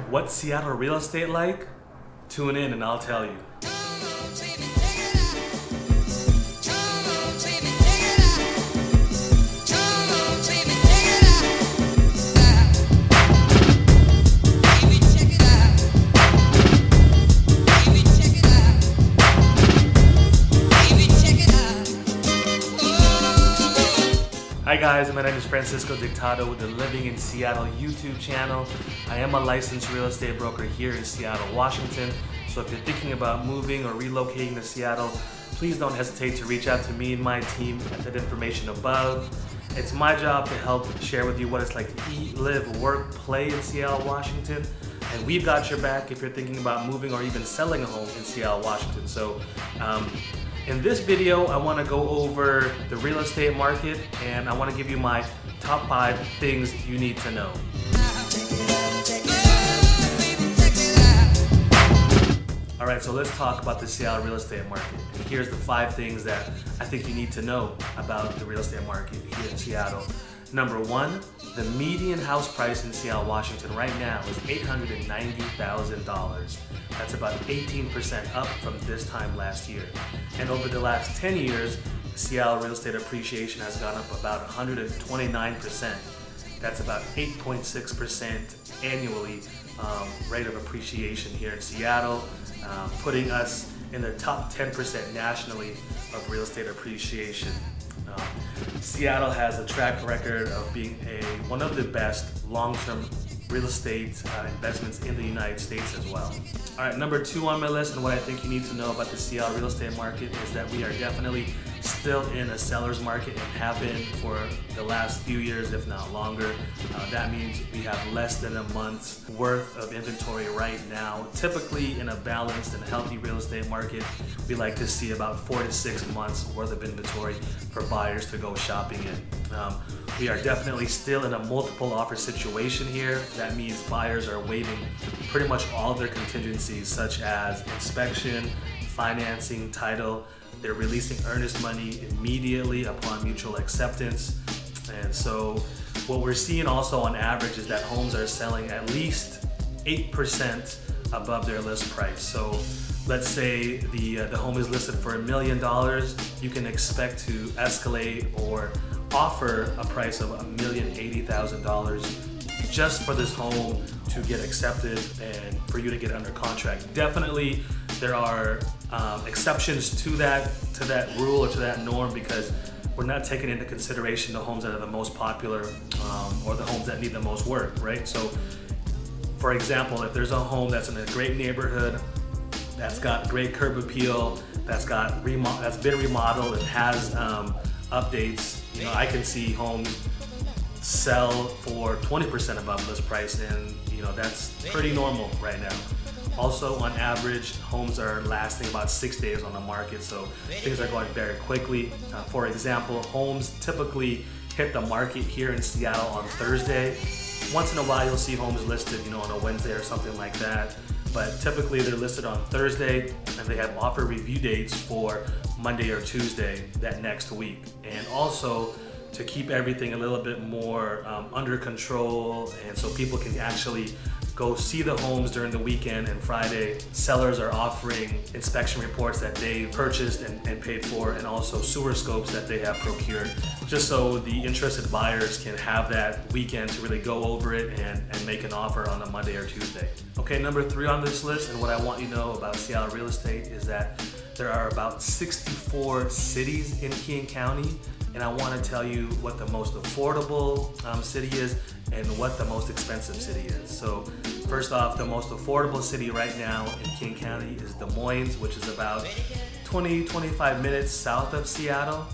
What's Seattle real estate like? Tune in and I'll tell you. Hi guys, my name is Francisco Dictado with the Living in Seattle YouTube channel. I am a licensed real estate broker here in Seattle, Washington. So if you're thinking about moving or relocating to Seattle, please don't hesitate to reach out to me and my team at that information above. It's my job to help share with you what it's like to eat, live, work, play in Seattle, Washington. And we've got your back if you're thinking about moving or even selling a home in Seattle, Washington. So in this video, I want to go over the real estate market and I want to give you my top 5 things you need to know. All right, so let's talk about the Seattle real estate market. And here's the 5 things that I think you need to know about the real estate market here in Seattle. Number 1, the median house price in Seattle, Washington right now is $890,000. That's about 18% up from this time last year. And over the last 10 years, Seattle real estate appreciation has gone up about 129%. That's about 8.6% annually rate of appreciation here in Seattle, putting us in the top 10% nationally of real estate appreciation. Seattle has a track record of being one of the best long-term real estate investments in the United States as well. All right, number 2 on my list, and what I think you need to know about the Seattle real estate market is that we are definitely still in a seller's market and have been for the last few years, if not longer. That means we have less than a month's worth of inventory right now. Typically in a balanced and healthy real estate market, we like to see about 4 to 6 months worth of inventory for buyers to go shopping in. We are definitely still in a multiple offer situation here. That means buyers are waiving pretty much all of their contingencies such as inspection, financing, title. They're releasing earnest money immediately upon mutual acceptance. And so what we're seeing also on average is that homes are selling at least 8% above their list price. So let's say the home is listed for $1 million, you can expect to escalate or offer a price of $1,080,000 just for this home to get accepted and for you to get under contract. Definitely there are exceptions to that rule or to that norm because we're not taking into consideration the homes that are the most popular or the homes that need the most work, right? So for example, if there's a home that's in a great neighborhood, that's got great curb appeal, that's been remodeled and has updates, you know, I can see homes sell for 20% above list price, and you know that's pretty normal right now. Also, on average, homes are lasting about 6 days on the market, so things are going very quickly. For example, homes typically hit the market here in Seattle on Thursday. Once in a while, you'll see homes listed, you know, on a Wednesday or something like that. But typically, they're listed on Thursday, and they have offer review dates for Monday or Tuesday that next week. And also, to keep everything a little bit more under control, and so people can actually go see the homes during the weekend and Friday, sellers are offering inspection reports that they purchased and paid for, and also sewer scopes that they have procured, just so the interested buyers can have that weekend to really go over it and make an offer on a Monday or Tuesday. Okay, number 3 on this list, and what I want you to know about Seattle real estate is that there are about 64 cities in King County, and I want to tell you what the most affordable city is and what the most expensive city is. So first off, the most affordable city right now in King County is Des Moines, which is about 20-25 minutes south of Seattle.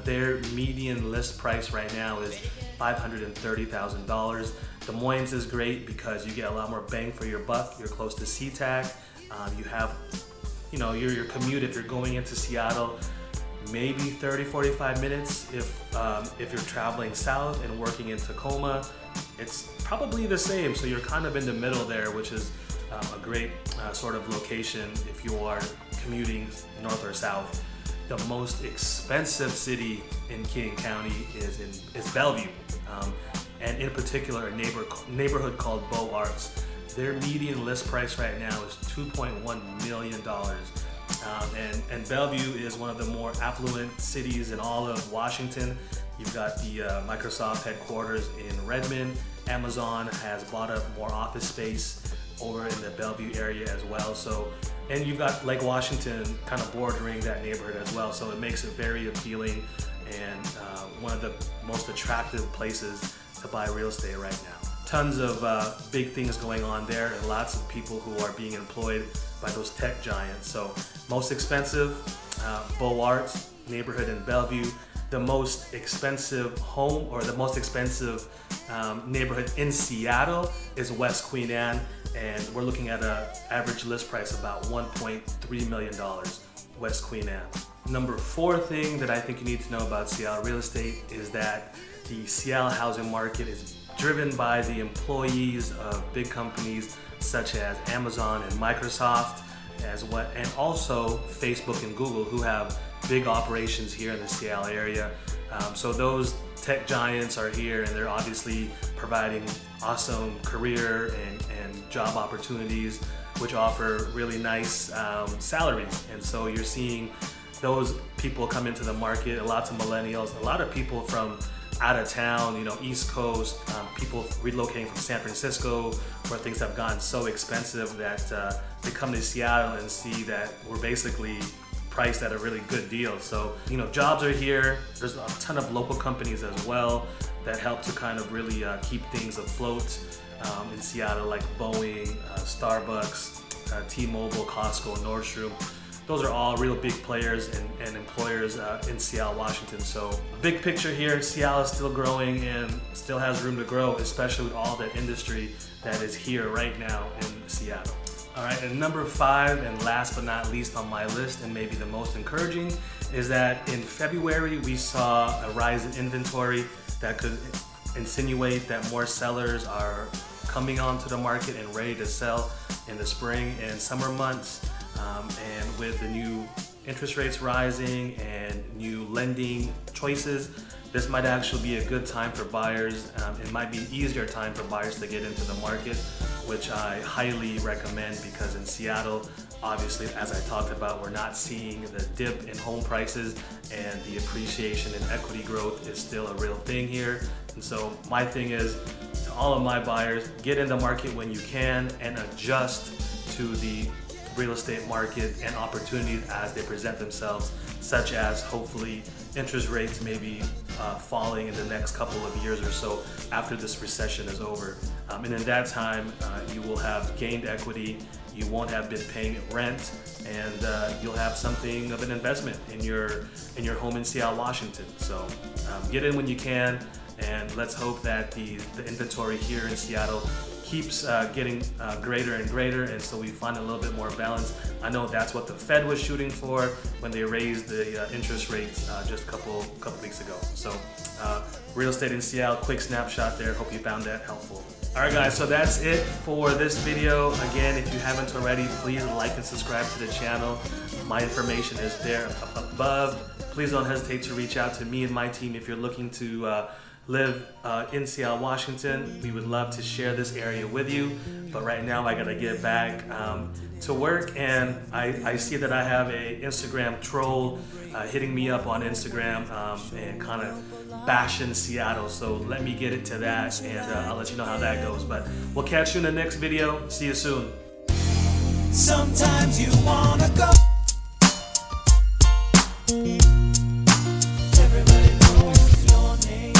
Their median list price right now is $530,000. Des Moines is great because you get a lot more bang for your buck. You're close to SeaTac. You have, you know, your commute if you're going into Seattle, maybe 30-45 minutes. If you're traveling south and working in Tacoma, it's probably the same. So you're kind of in the middle there, which is a great sort of location if you are commuting north or south. The most expensive city in King County is Bellevue, and in particular a neighborhood called Beaux Arts. Their median list price right now is $2.1 million. And Bellevue is one of the more affluent cities in all of Washington. You've got the Microsoft headquarters in Redmond. Amazon has bought up more office space over in the Bellevue area as well. So, and you've got Lake Washington kind of bordering that neighborhood as well. So it makes it very appealing and one of the most attractive places to buy real estate right now. Tons of big things going on there, and lots of people who are being employed by those tech giants. So most expensive, Beauart neighborhood in Bellevue. The most expensive home, or the most expensive neighborhood in Seattle, is West Queen Anne, and we're looking at an average list price of about $1.3 million, West Queen Anne. Number 4 thing that I think you need to know about Seattle real estate is that the Seattle housing market is driven by the employees of big companies such as Amazon and Microsoft, and also Facebook and Google, who have big operations here in the Seattle area. So those tech giants are here, and they're obviously providing awesome career and job opportunities, which offer really nice salaries. And so you're seeing those people come into the market, lots of millennials, a lot of people from out of town, East Coast, people relocating from San Francisco, where things have gotten so expensive that they come to Seattle and see that we're basically priced at a really good deal. So, jobs are here. There's a ton of local companies as well that help to kind of really keep things afloat in Seattle, like Boeing, Starbucks, T-Mobile, Costco, Nordstrom. Those are all real big players and employers in Seattle, Washington. So big picture here, Seattle is still growing and still has room to grow, especially with all the industry that is here right now in Seattle. All right, and number 5, and last but not least on my list, and maybe the most encouraging, is that in February we saw a rise in inventory that could insinuate that more sellers are coming onto the market and ready to sell in the spring and summer months. And with the new interest rates rising and new lending choices, this might actually be a good time for buyers. It might be an easier time for buyers to get into the market, which I highly recommend, because in Seattle, obviously, as I talked about, we're not seeing the dip in home prices, and the appreciation in equity growth is still a real thing here. And so my thing is, to all of my buyers, get in the market when you can and adjust to the real estate market and opportunities as they present themselves, such as hopefully interest rates may be falling in the next couple of years or so after this recession is over. And in that time, you will have gained equity, you won't have been paying rent, and you'll have something of an investment in your home in Seattle, Washington. So get in when you can, and let's hope that the inventory here in Seattle keeps getting greater and greater, and so we find a little bit more balance. I know that's what the Fed was shooting for when they raised the interest rates just a couple weeks ago. So real estate in Seattle, quick snapshot there. Hope you found that helpful. All right, guys, so that's it for this video. Again, if you haven't already, please like and subscribe to the channel. My information is there up above. Please don't hesitate to reach out to me and my team if you're looking to live in Seattle, Washington. We would love to share this area with you, but right now I gotta get back to work, and I see that I have a Instagram troll hitting me up on Instagram and kind of bashing Seattle, so let me get into that, and I'll let you know how that goes. But we'll catch you in the next video. See you soon. Sometimes you wanna go. Everybody knows your name.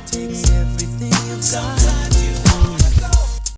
Takes everything you've got.